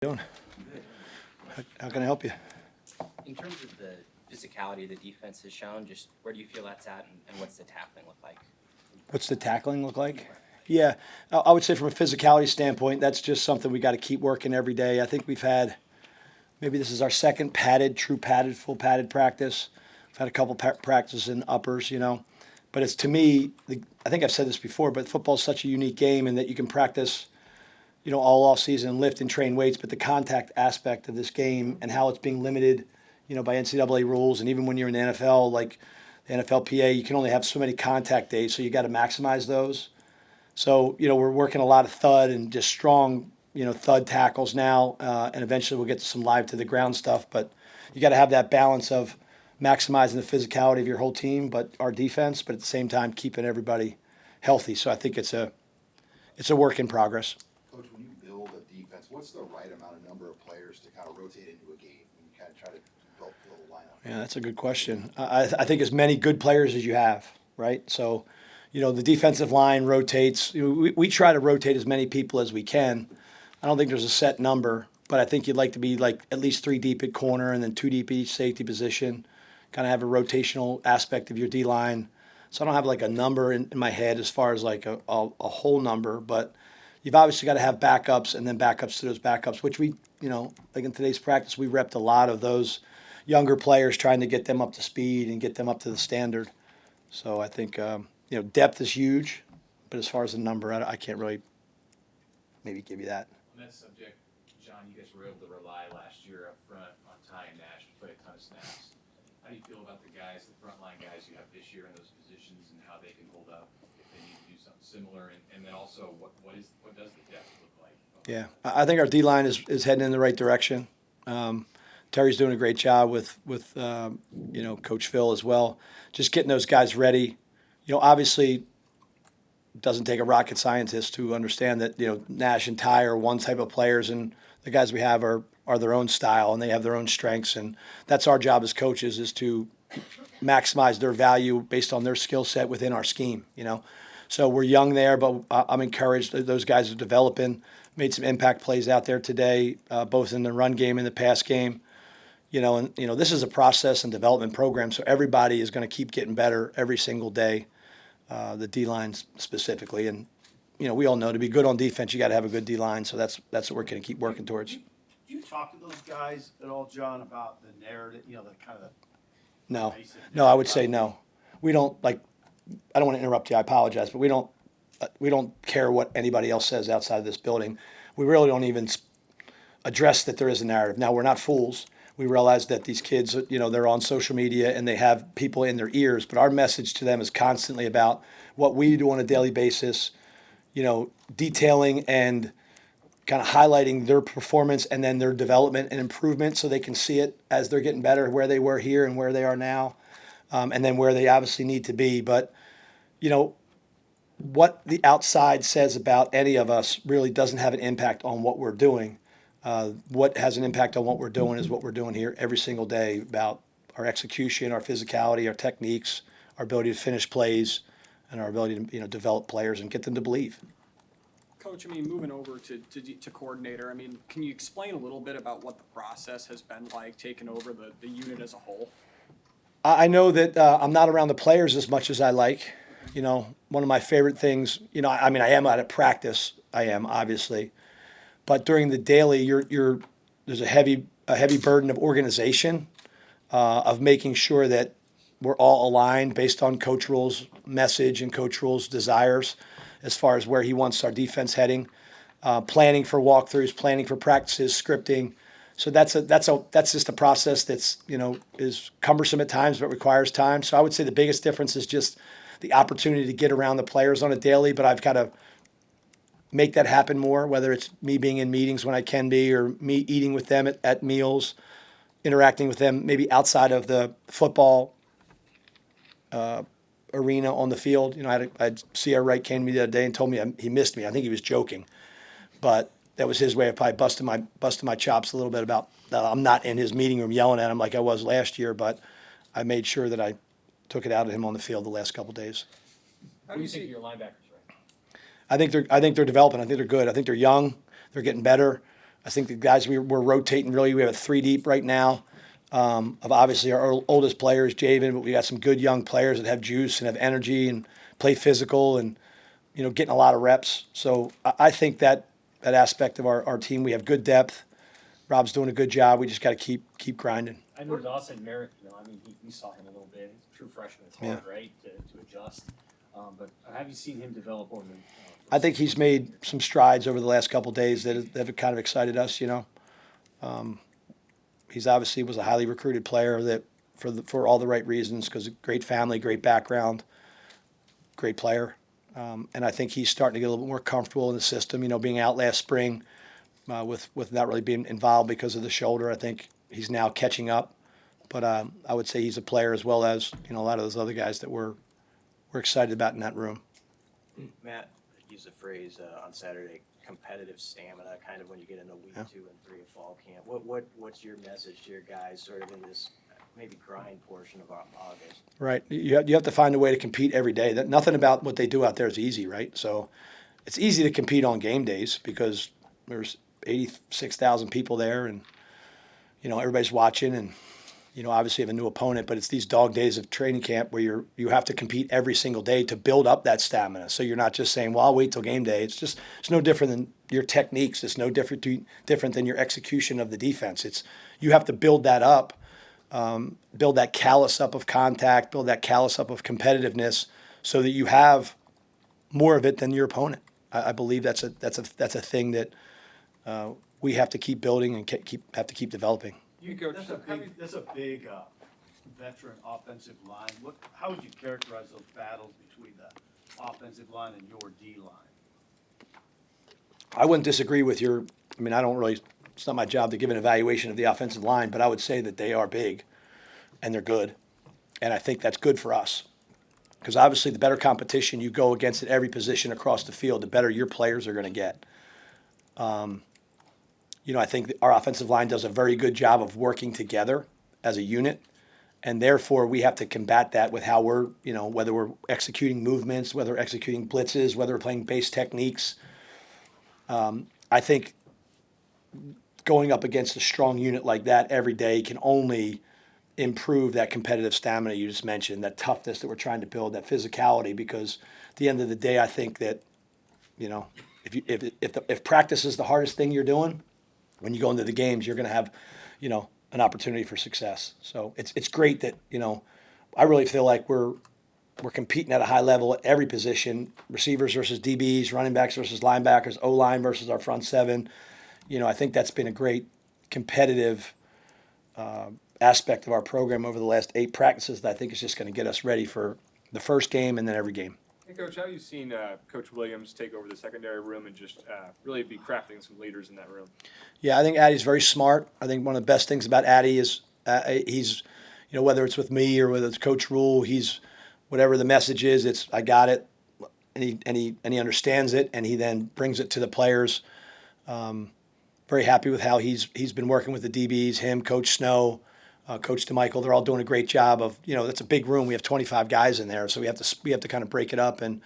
Doing? How can I help you? In terms of the physicality the defense has shown, just where do you feel that's at, and what's the tackling look like? What's the tackling look like? Yeah, I would say from a physicality standpoint, that's just something we got to keep working every day. I think we've had, maybe this is our second full padded practice. We've had a couple practices in uppers, but it's, to me, I think I've said this before, but football's such a unique game in that you can practice, all off season, lift and train weights, but the contact aspect of this game and how it's being limited, by NCAA rules, and even when you're in the NFL, like the NFLPA, you can only have so many contact days, so you got to maximize those. So, we're working a lot of thud and just strong, thud tackles now, and eventually we'll get to some live to the ground stuff. But you got to have that balance of maximizing the physicality of your whole team, but our defense, but at the same time keeping everybody healthy. So I think it's a work in progress. Coach, when you build a defense, what's the right number of players to kind of rotate into a game when you kind of try to build a lineup? Yeah, that's a good question. I think as many good players as you have, right? So, the defensive line rotates. We try to rotate as many people as we can. I don't think there's a set number, but I think you'd like to be like at least 3 deep at corner and then 2 deep at each safety position. Kind of have a rotational aspect of your D line. So I don't have like a number in my head as far as like a whole number, but you've obviously got to have backups and then backups to those backups, which we, like in today's practice, we repped a lot of those younger players, trying to get them up to speed and get them up to the standard. So I think, depth is huge, but as far as the number, I can't really maybe give you that. On that subject, John, you guys were able to rely last year up front on Ty and Nash to play a ton of snaps. How do you feel about the frontline guys you have this year in those positions, and how they can hold up if they need to do something similar? And then also, what does the depth look like? Yeah, I think our D-line is heading in the right direction. Terry's doing a great job with Coach Phil as well, just getting those guys ready. Obviously, it doesn't take a rocket scientist to understand that Nash and Ty are one type of players, and the guys we have are their own style, and they have their own strengths, and that's our job as coaches, is to maximize their value based on their skill set within our scheme. So we're young there, but I'm encouraged that those guys are developing. Made some impact plays out there today, both in the run game and the pass game. This is a process and development program, so everybody is going to keep getting better every single day. The D-line specifically, and we all know to be good on defense, you got to have a good D-line. So that's what we're going to keep working towards. Do you talk to those guys at all, John, about the narrative? The kind of No, I would say no. We don't I don't want to interrupt you. I apologize, but we don't care what anybody else says outside of this building. We really don't even address that there is a narrative. Now, we're not fools. We realize that these kids, they're on social media and they have people in their ears, but our message to them is constantly about what we do on a daily basis, detailing and kind of highlighting their performance and then their development and improvement, so they can see it as they're getting better, where they were here and where they are now, and then where they obviously need to be. But, what the outside says about any of us really doesn't have an impact on what we're doing. What has an impact on what we're doing is what we're doing here every single day, about our execution, our physicality, our techniques, our ability to finish plays, and our ability to develop players and get them to believe. Coach, moving over to coordinator, can you explain a little bit about what the process has been like taking over the unit as a whole? I know that I'm not around the players as much as I like. One of my favorite things, I am out of practice. I am, obviously. But during the daily, there's a heavy burden of organization, of making sure that we're all aligned based on Coach Rule's message and Coach Rule's desires as far as where he wants our defense heading, planning for walkthroughs, planning for practices, scripting. So that's just a process that's is cumbersome at times, but requires time. So I would say the biggest difference is just the opportunity to get around the players on a daily, but I've got to make that happen more, whether it's me being in meetings when I can be, or me eating with them at meals, interacting with them maybe outside of the football arena on the field. I had C.R. Wright came to me the other day and told me he missed me. I think he was joking, but that was his way of probably busting my chops a little bit about I'm not in his meeting room yelling at him like I was last year, but I made sure that I took it out of him on the field the last couple of days. How do you think your linebackers right? I think they're developing. I think they're good. I think they're young. They're getting better. I think the guys we're rotating really, we have a 3 deep right now of obviously our oldest players, Javen, but we got some good young players that have juice and have energy and play physical and, getting a lot of reps. So I think that aspect of our team, we have good depth. Rob's doing a good job. We just got to keep grinding. I know Dawson Merrick, I mean, we saw him a little bit. He's a true freshman. It's hard, right, to adjust. But have you seen him develop over the I think he's made some strides over the last couple of days that have kind of excited us. He's obviously was a highly recruited player that for all the right reasons, because great family, great background, great player. And I think he's starting to get a little bit more comfortable in the system. Being out last spring with not really being involved because of the shoulder. I think he's now catching up. But I would say he's a player as well as a lot of those other guys that we're excited about in that room. Matt used the phrase on Saturday, competitive stamina, kind of when you get into week 2 and 3 of fall camp. What's your message to your guys sort of in this maybe grind portion of August? Right. You have to find a way to compete every day. Nothing about what they do out there is easy, right? So it's easy to compete on game days because there's 86,000 people there and, everybody's watching and, obviously have a new opponent, but it's these dog days of training camp where you have to compete every single day to build up that stamina. So you're not just saying, well, I'll wait till game day. It's no different than your techniques. It's no different than your execution of the defense. You have to build that up, build that callus up of contact, build that callus up of competitiveness so that you have more of it than your opponent. I believe that's a thing that we have to keep building and have to keep developing. That's a big veteran offensive line. How would you characterize those battles between the offensive line and your D line? I wouldn't disagree with it's not my job to give an evaluation of the offensive line, but I would say that they are big and they're good. And I think that's good for us. Because obviously the better competition you go against at every position across the field, the better your players are going to get. I think our offensive line does a very good job of working together as a unit, and therefore we have to combat that with how we're, whether we're executing movements, whether we're executing blitzes, whether we're playing base techniques. I think going up against a strong unit like that every day can only improve that competitive stamina you just mentioned, that toughness that we're trying to build, that physicality, because at the end of the day, I think that, if practice is the hardest thing you're doing, when you go into the games, you're going to have, an opportunity for success. So it's great that, I really feel like we're competing at a high level at every position, receivers versus DBs, running backs versus linebackers, O-line versus our front seven. I think that's been a great competitive aspect of our program over the last 8 practices that I think is just going to get us ready for the first game and then every game. Hey, Coach, how have you seen Coach Williams take over the secondary room and just really be crafting some leaders in that room? Yeah, I think Addie's very smart. I think one of the best things about Addie is he's, whether it's with me or whether it's Coach Rule, he's whatever the message is, it's I got it, and he understands it, and he then brings it to the players. Very happy with how he's been working with the DBs, him, Coach Snow, Coach DeMichael. They're all doing a great job of, that's a big room. We have 25 guys in there, so we have to kind of break it up. And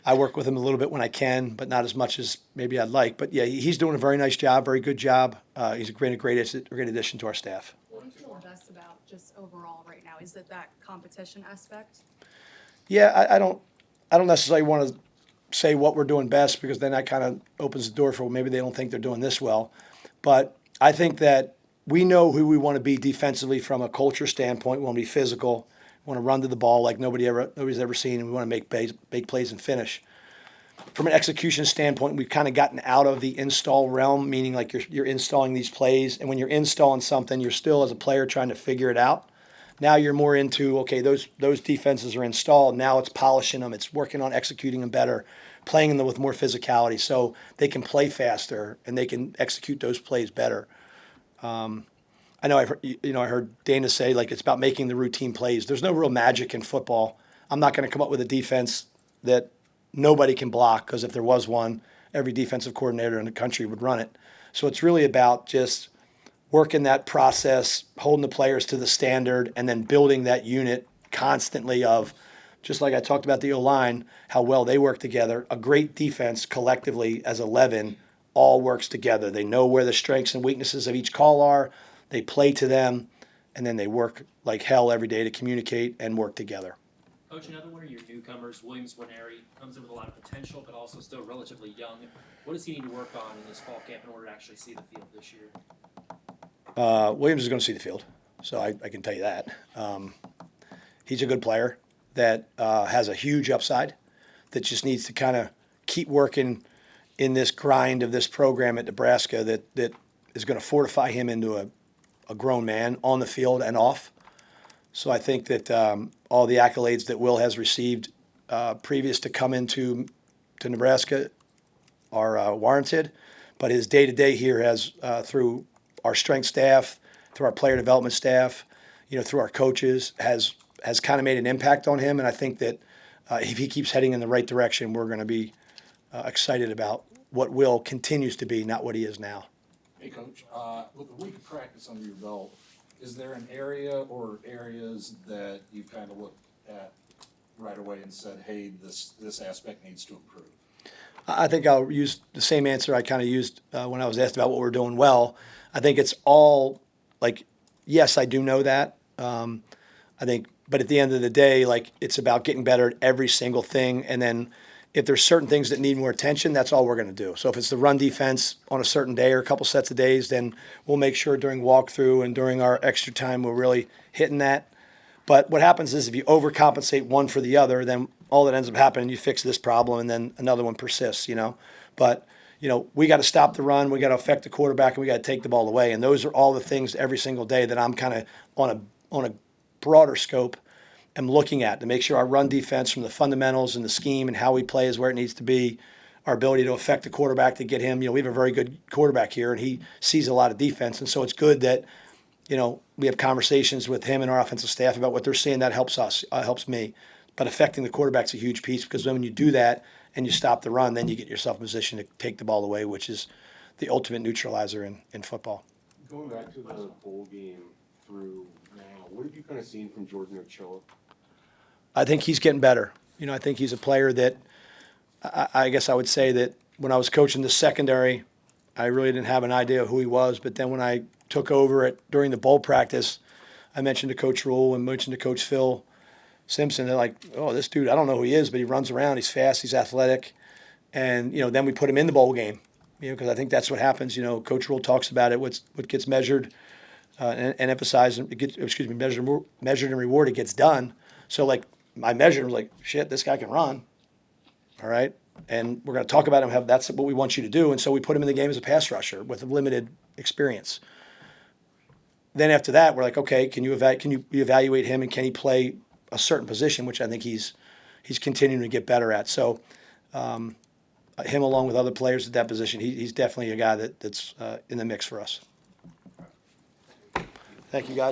I work with him a little bit when I can, but not as much as maybe I'd like. But yeah, he's doing a very nice job, very good job. He's a great addition to our staff. What do you feel best about just overall right now? Is it that competition aspect? Yeah, I don't necessarily want to say what we're doing best, because then that kind of opens the door for maybe they don't think they're doing this well. But I think that we know who we want to be defensively from a culture standpoint. We want to be physical. We want to run to the ball like nobody's ever seen, and we want to make big plays and finish. From an execution standpoint, we've kind of gotten out of the install realm, meaning like you're installing these plays, and when you're installing something, you're still as a player trying to figure it out. Now you're more into, okay, those defenses are installed. Now it's polishing them. It's working on executing them better, playing them with more physicality so they can play faster and they can execute those plays better. I know I heard Dana say like it's about making the routine plays. There's no real magic in football. I'm not going to come up with a defense that nobody can block, because if there was one, every defensive coordinator in the country would run it. So it's really about just working that process, holding the players to the standard, and then building that unit constantly of, just like I talked about the O-line, how well they work together. A great defense collectively as 11 all works together. They know where the strengths and weaknesses of each call are. They play to them, and then they work like hell every day to communicate and work together. Coach, another one of your newcomers, Williams Winery, comes in with a lot of potential, but also still relatively young. What does he need to work on in this fall camp in order to actually see the field this year? Williams is going to see the field, so I can tell you that. He's a good player that has a huge upside that just needs to kind of keep working in this grind of this program at Nebraska that is going to fortify him into a grown man on the field and off. So I think that all the accolades that Will has received previous to coming to Nebraska are warranted, but his day-to-day here has, through our strength staff, through our player development staff, through our coaches, has kind of made an impact on him. And I think that if he keeps heading in the right direction, we're going to be excited about what Will continues to be, not what he is now. Hey, Coach, with a week of practice under your belt, is there an area or areas that you've kind of looked at right away and said, hey, this aspect needs to improve? I think I'll use the same answer I kind of used when I was asked about what we're doing well. I think it's all like, yes, I do know that. I think, but at the end of the day, like, it's about getting better at every single thing. And then if there's certain things that need more attention, that's all we're going to do. So if it's the run defense on a certain day or a couple sets of days, then we'll make sure during walkthrough and during our extra time we're really hitting that. But what happens is if you overcompensate one for the other, then all that ends up happening, you fix this problem and then another one persists, But, we got to stop the run, we got to affect the quarterback, and we got to take the ball away. And those are all the things every single day that I'm kind of on a broader scope am looking at to make sure our run defense from the fundamentals and the scheme and how we play is where it needs to be. Our ability to affect the quarterback to get him, we have a very good quarterback here and he sees a lot of defense. And so it's good that, we have conversations with him and our offensive staff about what they're seeing. That helps us, helps me. But affecting the quarterback's a huge piece because when you do that and you stop the run, then you get yourself in position to take the ball away, which is the ultimate neutralizer in football. Going back to the bowl game through now, what have you kind of seen from Jordan Ochoa? I think he's getting better. I think he's a player that I guess I would say that when I was coaching the secondary, I really didn't have an idea of who he was. But then when I took over it during the bowl practice, I mentioned to Coach Rule and mentioned to Coach Phil Simpson. They're like, oh, this dude, I don't know who he is, but he runs around, he's fast, he's athletic. And, then we put him in the bowl game, because I think that's what happens. Coach Rule talks about it, what gets measured and emphasized, measured and rewarded gets done. So, like, I measured, was like, shit, this guy can run. All right. And we're going to talk about him. That's what we want you to do. And so we put him in the game as a pass rusher with limited experience. Then after that, we're like, okay, can you evaluate him and can he play a certain position, which I think he's continuing to get better at. So him along with other players at that position, he's definitely a guy that's in the mix for us. Thank you, guys.